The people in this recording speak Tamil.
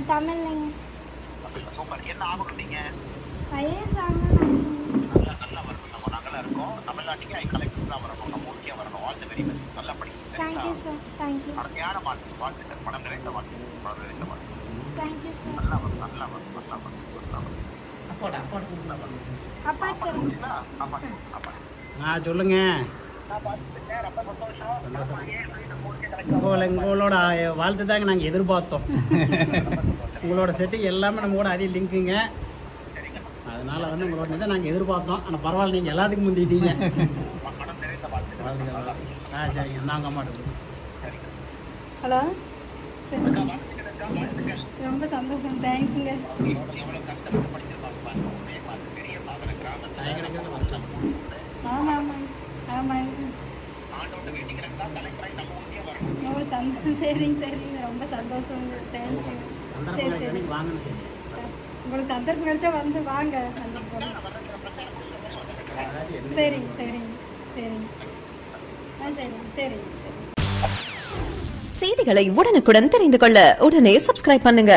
தமிழ்லைங்க. சூப்பர். என்ன ஆகணும் நீங்க? ஐஏஎஸ் ஆகணும். நல்லா வரணும். நம்ம நாங்களாம் இருக்கோம். தமிழ்நாட்டுக்கு ஐ கலெக்டர் தான் வரணும். நம்ம ஊருக்கே வரணும். All the very best. நல்லா படிங்க. Thank you sir. தேங்க்யூ. அடக்கையான வாழ்த்துக்கள். மனம் நிறைந்த வாழ்த்துக்கள். மனம் நிறைந்த வாழ்த்துக்கள். Thank you sir. நல்லா வரும். நல்லா வரும். நல்லா வரும். நல்லா வரும். அப்பா தெரியுங்களா? சொல்லுங்க. உங்களோட வாழ்த்து தாங்க நாங்கள் எதிர்பார்த்தோம். உங்களோட செட்டிங் எல்லாமே நம்ம கூட அதே லிங்க்குங்க. அதனால உங்களோட இதை நாங்கள் எதிர்பார்த்தோம். ஆனால் பரவாயில்ல, நீங்கள் எல்லாத்துக்கும் முந்திட்டீங்க. சரிங்க, நாங்கள் மாட்டோம். ஹலோ, ரொம்ப சந்தோஷம். தேங்க்ஸுங்க. ஆமாம் ஆமாங்க ஆமாங்க. ஓ சந்தோஷம். சரிங்க சரிங்க, ரொம்ப சந்தோஷம். தேங்க்ஸுங்க. சரி சரி, உங்களுக்கு சந்தர்ப்பம் கிடைச்சா வந்து வாங்க. சரிங்க சரிங்க சரிங்க. சரிங்க சரிங்க. செய்திகளை உடனுக்குடன் தெரிந்து கொள்ள உடனே சப்ஸ்கிரைப் பண்ணுங்க.